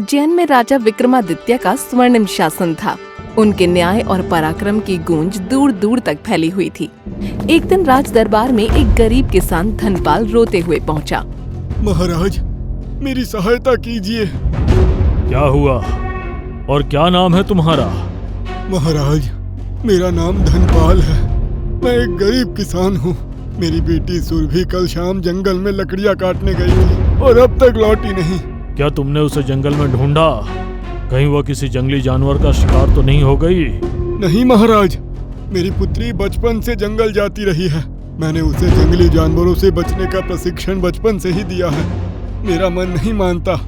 उज्जैन में राजा विक्रमादित्य का स्वर्णिम शासन था। उनके न्याय और पराक्रम की गूंज दूर दूर तक फैली हुई थी। एक दिन राज दरबार में एक गरीब किसान धनपाल रोते हुए पहुंचा। महाराज, मेरी सहायता कीजिए। क्या हुआ और क्या नाम है तुम्हारा? महाराज, मेरा नाम धनपाल है। मैं एक गरीब किसान हूँ। मेरी बेटी सुरभि कल शाम जंगल में लकड़ियाँ काटने गई थी और अब तक लौटी नहीं। क्या तुमने उसे जंगल में ढूंढा? कहीं वह किसी जंगली जानवर का शिकार तो नहीं हो गई? नहीं महाराज, मेरी पुत्री बचपन से जंगल जाती रही है। मैंने उसे जंगली जानवरों से बचने का प्रशिक्षण बचपन से ही दिया है। मेरा मन नहीं मानता।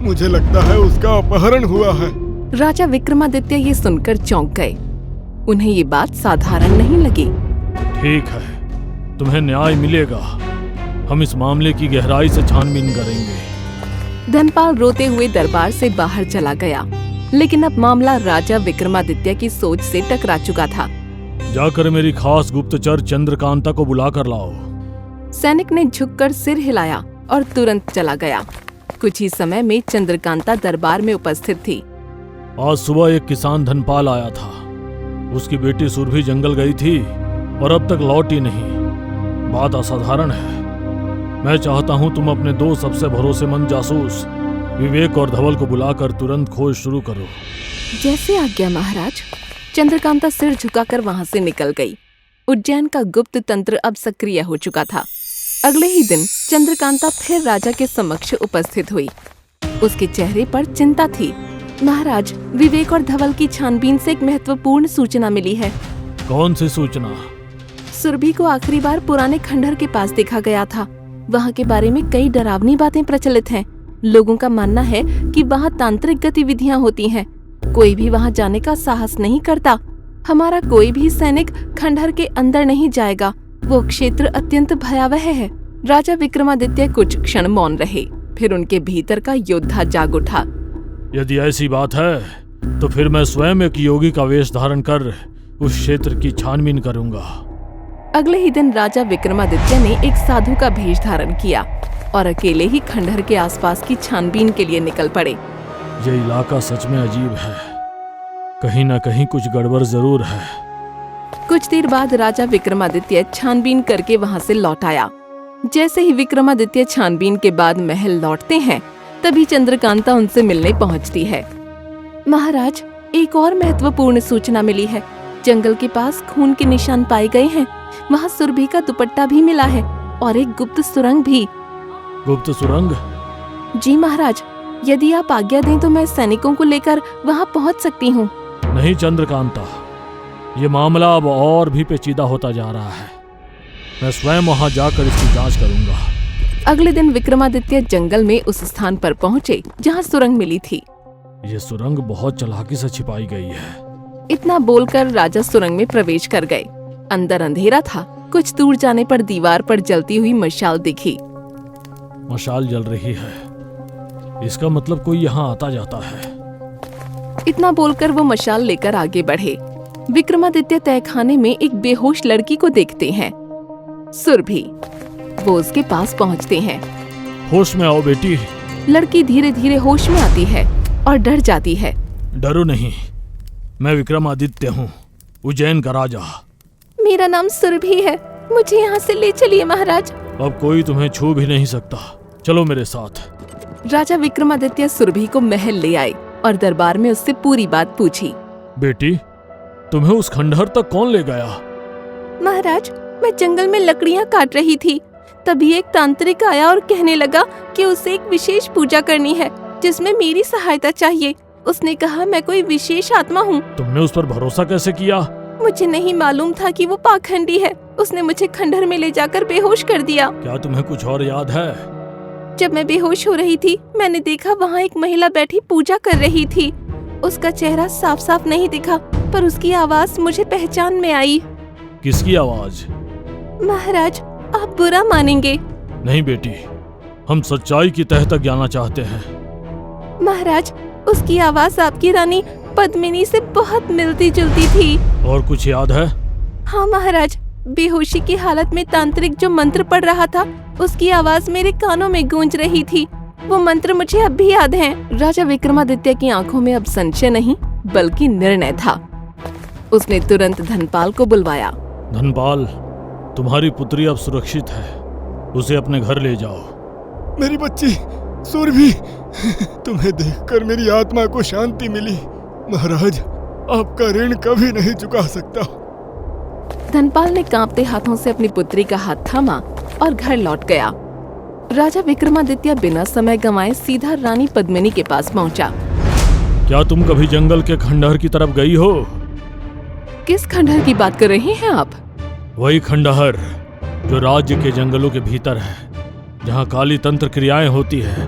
मुझे लगता है उसका अपहरण हुआ है। राजा विक्रमादित्य ये सुनकर चौंक गए। उन्हें ये बात साधारण नहीं लगी। ठीक है, तुम्हें न्याय मिलेगा। हम इस मामले की गहराई से छानबीन करेंगे। धनपाल रोते हुए दरबार से बाहर चला गया, लेकिन अब मामला राजा विक्रमादित्य की सोच से टकरा चुका था। जाकर मेरी खास गुप्तचर चंद्रकांता को बुला कर लाओ। सैनिक ने झुककर सिर हिलाया और तुरंत चला गया। कुछ ही समय में चंद्रकांता दरबार में उपस्थित थी। आज सुबह एक किसान धनपाल आया था। उसकी बेटी सुरभि जंगल गई थी और अब तक लौटी नहीं। बात असाधारण है। मैं चाहता हूं तुम अपने दो सबसे भरोसेमंद जासूस विवेक और धवल को बुलाकर तुरंत खोज शुरू करो। जैसे आज्ञा महाराज। चंद्रकांता सिर झुकाकर वहां से निकल गई। उज्जैन का गुप्त तंत्र अब सक्रिय हो चुका था। अगले ही दिन चंद्रकांता फिर राजा के समक्ष उपस्थित हुई। उसके चेहरे पर चिंता थी। महाराज, विवेक और धवल की छानबीन से एक महत्वपूर्ण सूचना मिली है। कौन सी सूचना? सुरभि को आखिरी बार पुराने खंडहर के पास देखा गया था। वहाँ के बारे में कई डरावनी बातें प्रचलित हैं। लोगों का मानना है कि वहाँ तांत्रिक गतिविधियाँ होती हैं। कोई भी वहाँ जाने का साहस नहीं करता। हमारा कोई भी सैनिक खंडहर के अंदर नहीं जाएगा। वो क्षेत्र अत्यंत भयावह है। राजा विक्रमादित्य कुछ क्षण मौन रहे, फिर उनके भीतर का योद्धा जाग उठा। यदि ऐसी बात है तो फिर मैं स्वयं एक योगी का वेश धारण कर उस क्षेत्र की छानबीन करूंगा। अगले ही दिन राजा विक्रमादित्य ने एक साधु का भेष धारण किया और अकेले ही खंडहर के आसपास की छानबीन के लिए निकल पड़े। ये इलाका सच में अजीब है। कहीं न कहीं कुछ गड़बड़ जरूर है। कुछ देर बाद राजा विक्रमादित्य छानबीन करके वहां से लौट आया। जैसे ही विक्रमादित्य छानबीन के बाद महल लौटते हैं, तभी चंद्रकांता उनसे मिलने पहुंचती है। महाराज, एक और महत्वपूर्ण सूचना मिली है। जंगल के पास खून के निशान पाए गए हैं। वहाँ सुरभि का दुपट्टा भी मिला है और एक गुप्त सुरंग भी। गुप्त सुरंग? जी महाराज, यदि आप आज्ञा दें तो मैं सैनिकों को लेकर वहाँ पहुँच सकती हूँ। नहीं चंद्रकांता, ये मामला अब और भी पेचीदा होता जा रहा है। मैं स्वयं वहाँ जाकर इसकी जांच करूंगा। अगले दिन विक्रमादित्य जंगल में उस स्थान पर पहुँचे जहाँ सुरंग मिली थी। ये सुरंग बहुत चालाकी से छिपाई गई है। इतना बोलकर राजा सुरंग में प्रवेश कर गए। अंदर अंधेरा था। कुछ दूर जाने पर दीवार पर जलती हुई मशाल दिखी। मशाल जल रही है, इसका मतलब कोई यहाँ आता जाता है। इतना बोलकर वो मशाल लेकर आगे बढ़े। विक्रमादित्य तहखाने में एक बेहोश लड़की को देखते हैं, सुरभि। वो उसके पास पहुँचते हैं। होश में आओ बेटी। लड़की धीरे धीरे होश में आती है और डर जाती है। डरो नहीं, मैं विक्रमादित्य हूँ, उज्जैन का राजा। मेरा नाम सुरभि है। मुझे यहाँ से ले चलिए महाराज। अब कोई तुम्हें छू भी नहीं सकता। चलो मेरे साथ। राजा विक्रमादित्य सुरभि को महल ले आए और दरबार में उससे पूरी बात पूछी। बेटी, तुम्हें उस खंडहर तक कौन ले गया? महाराज, मैं जंगल में लकड़ियाँ काट रही थी। तभी एक तांत्रिक आया और कहने लगा कि उसे एक विशेष पूजा करनी है जिसमें मेरी सहायता चाहिए। उसने कहा मैं कोई विशेष आत्मा हूँ। तुमने उस पर भरोसा कैसे किया? मुझे नहीं मालूम था कि वो पाखंडी है। उसने मुझे खंडहर में ले जाकर बेहोश कर दिया। क्या तुम्हें कुछ और याद है? जब मैं बेहोश हो रही थी, मैंने देखा वहाँ एक महिला बैठी पूजा कर रही थी। उसका चेहरा साफ साफ नहीं दिखा, पर उसकी आवाज मुझे पहचान में आई। किसकी आवाज? महाराज, आप बुरा मानेंगे। नहीं बेटी, हम सच्चाई की तह तक जाना चाहते हैं। महाराज, उसकी आवाज आपकी रानी पद्मिनी से बहुत मिलती जुलती थी। और कुछ याद है? हाँ महाराज, बेहोशी की हालत में तांत्रिक जो मंत्र पढ़ रहा था, उसकी आवाज मेरे कानों में गूंज रही थी। वो मंत्र मुझे अब भी याद हैं। राजा विक्रमादित्य की आंखों में अब संशय नहीं बल्कि निर्णय था। उसने तुरंत धनपाल को बुलवाया। धनपाल, तुम्हारी पुत्री अब सुरक्षित है, उसे अपने घर ले जाओ। मेरी बच्ची सुरभि, तुम्हें देखकर मेरी आत्मा को शांति मिली। महाराज, आपका ऋण कभी नहीं चुका सकता। धनपाल ने कांपते हाथों से अपनी पुत्री का हाथ थामा और घर लौट गया। राजा विक्रमादित्य बिना समय गंवाए सीधा रानी पद्मिनी के पास पहुंचा। क्या तुम कभी जंगल के खंडहर की तरफ गई हो? किस खंडहर की बात कर रहे हैं आप? वही खंडहर जो राज्य के जंगलों के भीतर है, जहाँ काली तंत्र क्रियाएं होती है।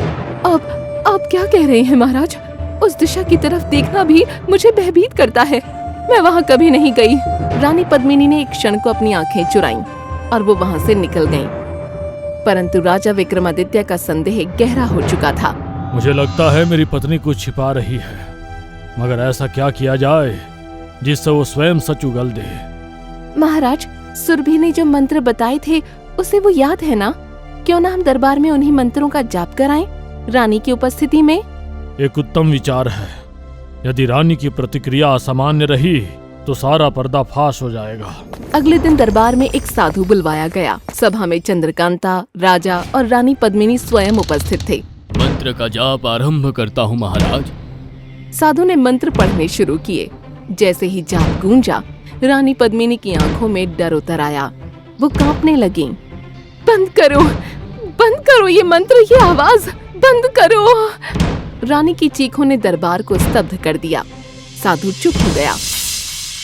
आप क्या कह रहे हैं महाराज? उस दिशा की तरफ देखना भी मुझे भयभीत करता है। मैं वहाँ कभी नहीं गई। रानी पद्मिनी ने एक क्षण को अपनी आंखें चुराईं और वो वहाँ से निकल गईं। परंतु राजा विक्रमादित्य का संदेह गहरा हो चुका था। मुझे लगता है मेरी पत्नी कुछ छिपा रही है, मगर ऐसा क्या किया जाए जिससे वो स्वयं सच उगल दे। महाराज, सुरभि ने जो मंत्र बताए थे उसे वो याद है ना? क्यों ना हम दरबार में उन्हीं मंत्रों का जाप कराएं रानी की उपस्थिति में? एक उत्तम विचार है। यदि रानी की प्रतिक्रिया असामान्य रही तो सारा पर्दाफाश हो जाएगा। अगले दिन दरबार में एक साधु बुलवाया गया। सभा में चंद्रकांता, राजा और रानी पद्मिनी स्वयं उपस्थित थे। मंत्र का जाप आरंभ करता हूँ महाराज। साधु ने मंत्र पढ़ने शुरू किए। जैसे ही जाप गूंजा, रानी पद्मिनी की आंखों में डर उतर आया। वो कांपने लगी। बंद करो ये मंत्र, ये आवाज बंद करो। रानी की चीखों ने दरबार को स्तब्ध कर दिया। साधु चुप हो गया।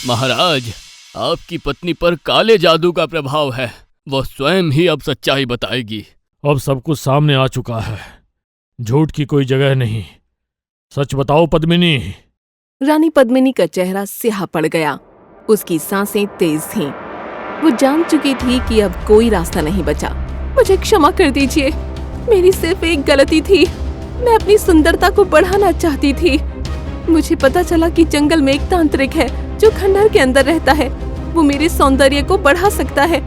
महाराज, आपकी पत्नी पर काले जादू का प्रभाव है। वह स्वयं ही अब सच्चाई बताएगी। अब सब कुछ सामने आ चुका है, झूठ की कोई जगह नहीं। सच बताओ पद्मिनी। रानी पद्मिनी का चेहरा स्याह पड़ गया। उसकी सांसें तेज थीं। वो जान चुकी थी कि अब कोई रास्ता नहीं बचा। मुझे क्षमा कर दीजिए, मेरी सिर्फ एक गलती थी। मैं अपनी सुंदरता को बढ़ाना चाहती थी। मुझे पता चला कि जंगल में एक तांत्रिक है जो खंडहर के अंदर रहता है। वो मेरे सौंदर्य को बढ़ा सकता है।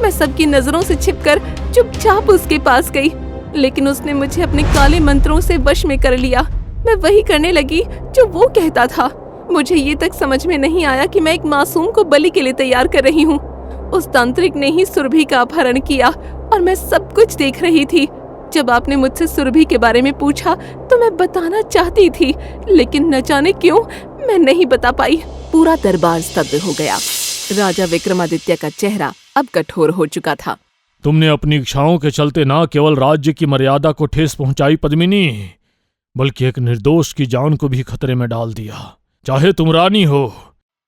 मैं सबकी नजरों से छिपकर चुपचाप उसके पास गई, लेकिन उसने मुझे अपने काले मंत्रों से वश में कर लिया। मैं वही करने लगी जो वो कहता था। मुझे ये तक समझ में नहीं आया कि मैं एक मासूम को बलि के लिए तैयार कर रही हूँ। उस तांत्रिक ने ही सुरभि का अपहरण किया और मैं सब कुछ देख रही थी। जब आपने मुझसे सुरभि के बारे में पूछा तो मैं बताना चाहती थी, लेकिन न जाने क्यों मैं नहीं बता पाई। पूरा दरबार स्तब्ध हो गया। राजा विक्रमादित्य का चेहरा अब कठोर हो चुका था। तुमने अपनी इच्छाओं के चलते न केवल राज्य की मर्यादा को ठेस पहुंचाई पद्मिनी, बल्कि एक निर्दोष की जान को भी खतरे में डाल दिया। चाहे तुम रानी हो,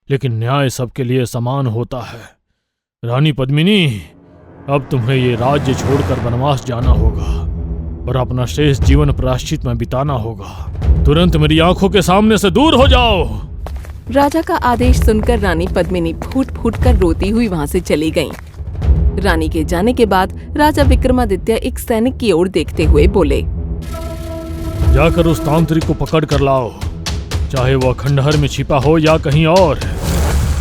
लेकिन न्याय सबके लिए समान होता है। रानी पद्मिनी, अब तुम्हें ये राज्य छोड़कर वनवास जाना होगा और अपना शेष जीवन प्रायश्चित में बिताना होगा। तुरंत मेरी आंखों के सामने से दूर हो जाओ। राजा का आदेश सुनकर रानी पद्मिनी फूट फूट कर रोती हुई वहां से चली गईं। रानी के जाने के बाद राजा विक्रमादित्य एक सैनिक की ओर देखते हुए बोले, जाकर उस तांत्रिक को पकड़ कर लाओ, चाहे वह खंडहर में छिपा हो या कहीं और।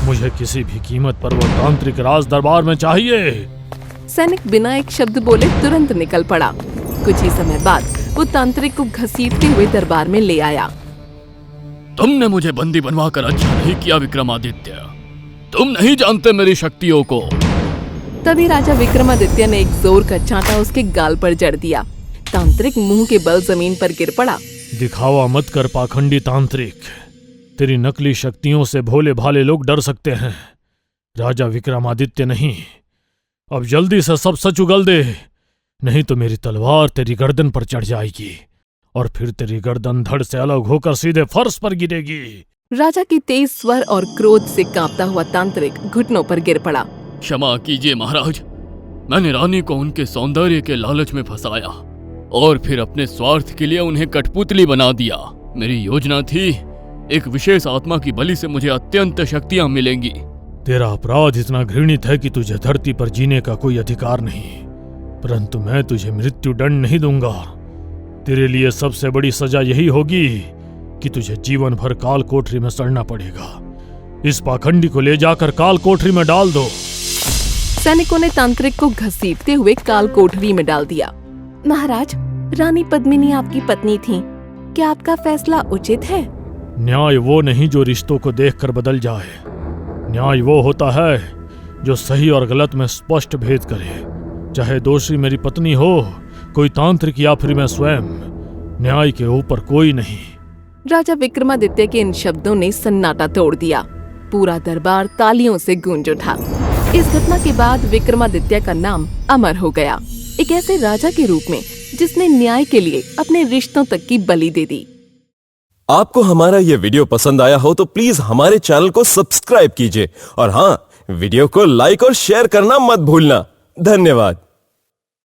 मुझे किसी भी कीमत पर वह तांत्रिक राज दरबार में चाहिए। सैनिक बिना एक शब्द बोले तुरंत निकल पड़ा। कुछ ही समय बाद वो तांत्रिक को घसीटते हुए दरबार में ले आया। तुमने मुझे बंदी बनवाकर अच्छा नहीं किया विक्रमादित्य। तुम नहीं जानते मेरी शक्तियों को। तभी राजा विक्रमादित्य ने एक जोर का चांटा उसके गाल पर जड़ दिया। तांत्रिक मुंह के बल जमीन पर गिर पड़ा। दिखावा मत कर पाखंडी तांत्रिक। तेरी नकली शक्तियों से भोले भाले लोग डर सकते हैं, राजा विक्रमादित्य नहीं। अब जल्दी से सब सच उगल दे, नहीं तो मेरी तलवार तेरी गर्दन पर चढ़ जाएगी और फिर तेरी गर्दन धड़ से अलग होकर सीधे फर्श पर गिरेगी। राजा की तेज स्वर और क्रोध से कांपता हुआ तांत्रिक घुटनों पर गिर पड़ा। क्षमा कीजिए महाराज, मैंने रानी को उनके सौंदर्य के लालच में फंसाया और फिर अपने स्वार्थ के लिए उन्हें कठपुतली बना दिया। मेरी योजना थी एक विशेष आत्मा की बलि से मुझे अत्यंत शक्तियां मिलेंगी। तेरा अपराध इतना घृणित है कि तुझे धरती पर जीने का कोई अधिकार नहीं, परंतु मैं तुझे मृत्यु दंड नहीं दूंगा। तेरे लिए सबसे बड़ी सजा यही होगी कि तुझे जीवन भर काल कोठरी में सड़ना पड़ेगा। इस पाखंडी को ले जाकर काल कोठरी में डाल दो। सैनिकों ने तांत्रिक को घसीटते हुए काल कोठरी में डाल दिया। महाराज, रानी पद्मिनी आपकी पत्नी थी, क्या आपका फैसला उचित है? न्याय वो नहीं जो रिश्तों को देखकर बदल जाए। न्याय वो होता है जो सही और गलत में स्पष्ट भेद करे। चाहे दोषी मेरी पत्नी हो, कोई तांत्रिक या फिर मैं स्वयं, न्याय के ऊपर कोई नहीं। राजा विक्रमादित्य के इन शब्दों ने सन्नाटा तोड़ दिया। पूरा दरबार तालियों से गूंज उठा। इस घटना के बाद विक्रमादित्य का नाम अमर हो गया, एक ऐसे राजा के रूप में जिसने न्याय के लिए अपने रिश्तों तक की बलि दे दी। आपको हमारा ये वीडियो पसंद आया हो तो प्लीज हमारे चैनल को सब्सक्राइब कीजिए और हाँ, वीडियो को लाइक और शेयर करना मत भूलना। धन्यवाद।